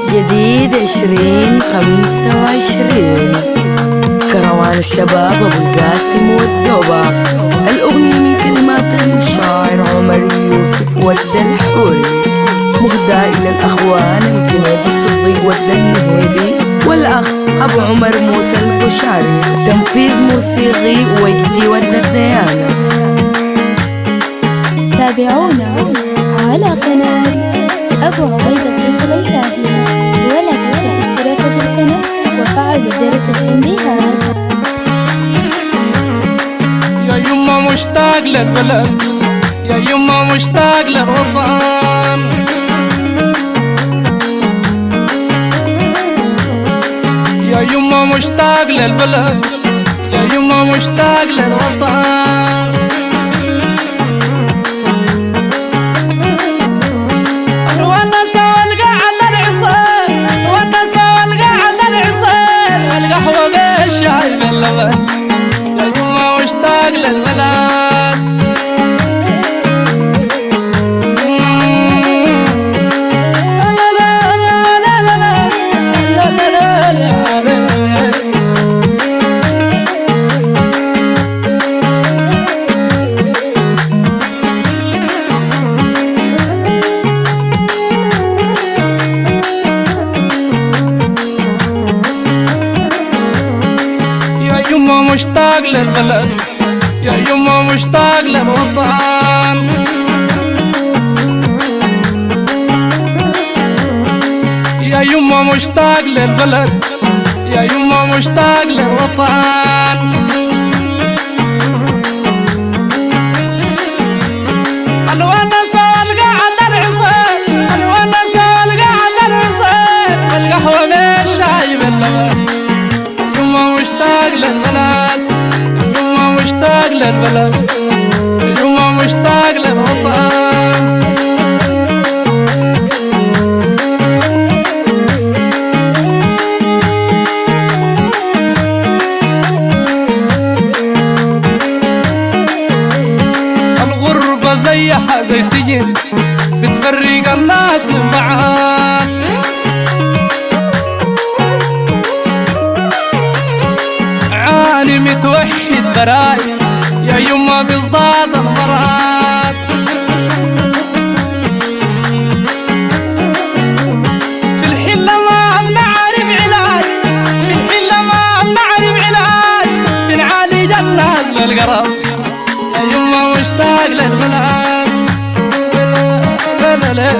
جديد 2025 كروان الشباب أبو القاسم والدوبة. الأغنية من كلمات الشاعر عمر يوسف ود الحوري، مهداة إلى الأخوان الجنيدي الصديق ود النهيدي والأخ أبو عمر موسى البشاري، تنفيذ موسيقي وجدي ود الديانة. تابعونا على قناة أبو عبيدة فيصل الكاهلي، ولا تنسوا الاشتراك في القناة وفعلوا جرس التنبيهات. يا يما مشتاق للبلد، يا يما مشتاق للوطن، يا يما مشتاق للبلد، يا يما مشتاق للوطن. الونس والقعد العصير، الونس والقعد العصير، والقهوة بالشاي باللبن، يا يما مشتاق للبلد. مشتاق للبلد، يا يما مشتاق للوطن، يا يما مشتاق للبلد، يا يما مشتاق للوطن. الونس والقعد العصير، الونس والقعد العصير، والقهوة بالشاي باللبن، يا يما مشتاق للبلد، مشتاق للبلد، يما مشتاق للوطن. الغربة زيها زي سجن بتفرق الناس من بعض، عالي متوحد براي يا يما بصداد المرات. في الحلة ما بنعرف علاج، في الحلة ما بنعرف علاج، بنعالج الناس بالقرب، يا يما مشتاق للبلد. لا لا لا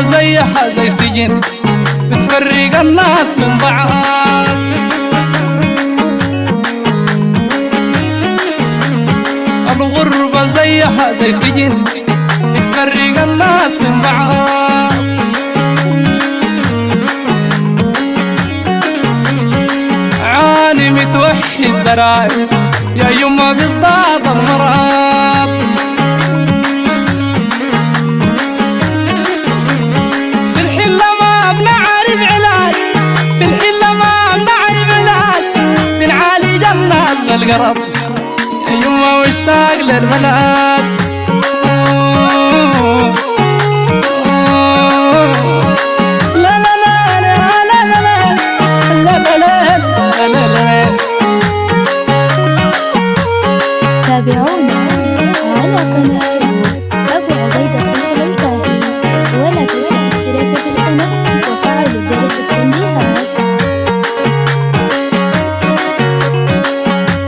زيها زي سجن بتفرق الناس من بعض، الغربة زيها زي سجن بتفرق الناس من بعض. عاني متوحد براي يا يما بصداد المرض، بالقرب، يا يما مشتاق للبلد. لا لا لا لا لا لا لا لا لا لا. تابعونا على قناة أبو عبيدة فيصل الكاهلي، ولا تنسوا الاشتراك في القناة وفعلوا جرس التنبيهات.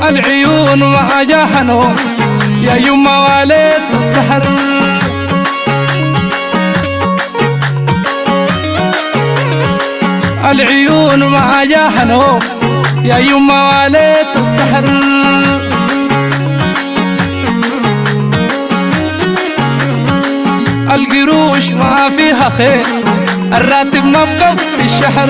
العيون ما جاحنوا يا يما واليت السحر، العيون ما جاحنوا يا يما واليت السحر. القروش ما فيها خير، الراتب ما بكفي الشهر،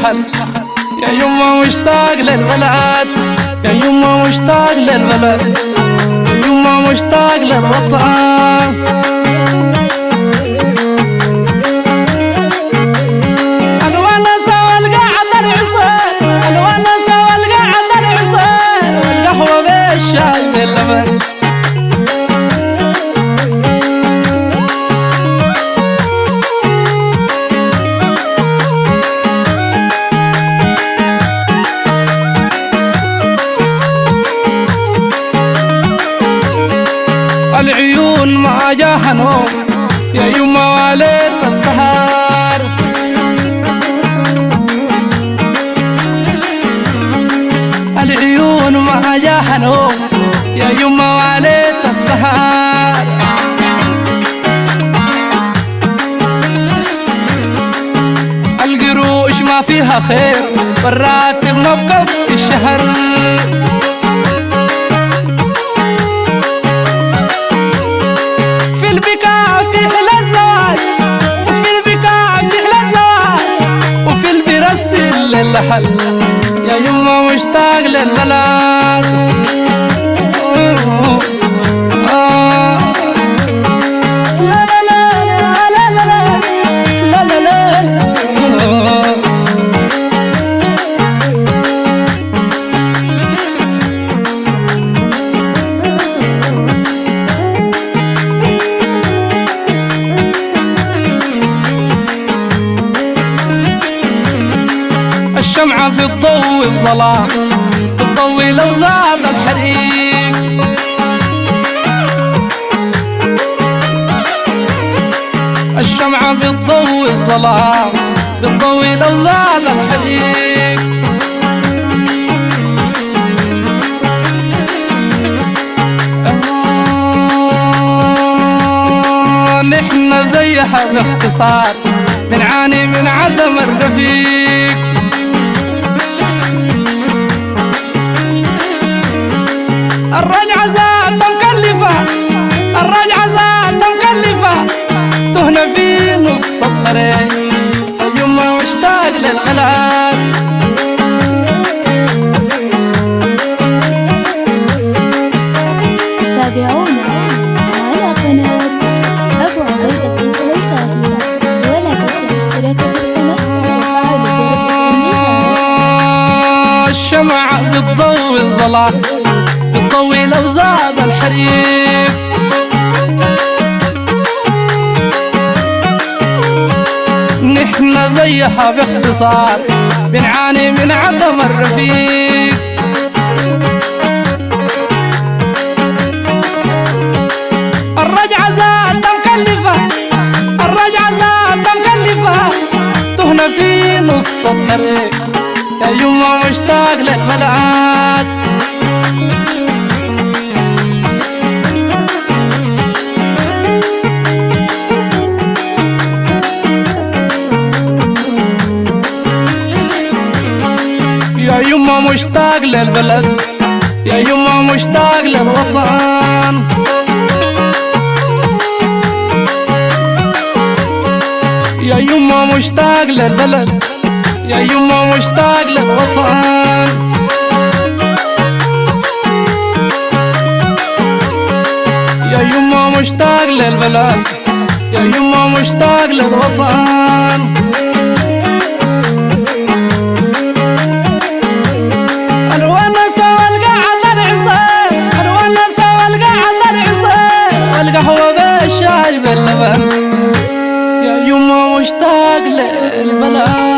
للحل. يا يما مشتاق للبلد، يا يما مشتاق للبلد، يا يما مشتاق للوطن. الونسة والقعدة العصير، الونسة والقعدة العصير، والقهوة بالشاي باللبن. العيون ما جاها نوم يا يما وليت السهر. العيون ما جاها نوم يا يما وليت السهر. القروش ما فيها خير والراتب ما بكفي الشهر. للحل يا يما مشتاق للبلد. لا لا لا لا لا لا لا لا لا. الشمعة في الضوء الظلام بتضوي لو زاد الحريق. الشمعة في الضوء الظلام بتضوي لو زاد الحريق. نحن زيها باختصار بنعاني من عدم الرفيق. الرجعة زادة مكلفة، الرجعة زادة مكلفة، تهنا في نص الطريق. يا يما مشتاق للبلد. تابعونا على قناة أبو عبيدة فيصل الكاهلة، ولا تنسوا الاشتراك في القناة وفعل جرس التنبيهات. الشمعة بتضوي الظلام بتضوي لو زاد الحريق. نحن زيها باختصار بنعاني من عدم الرفيق. الرجعة زادة مكلفة، الرجعة زادة مكلفة، تهنا في نص الطريق. يا يما مشتاق للبلد. يا يما مشتاق للبلد، يا يما مشتاق للوطن. يا يما مشتاق للبلد، يا يما مشتاق للوطن. يا يما مشتاق للبلد، يا يما مشتاق للوطن. الونسة والقعدة العصير، الونسة والقعدة العصير، والقهوة بالشاي باللبن. يا يما مشتاق للبلد.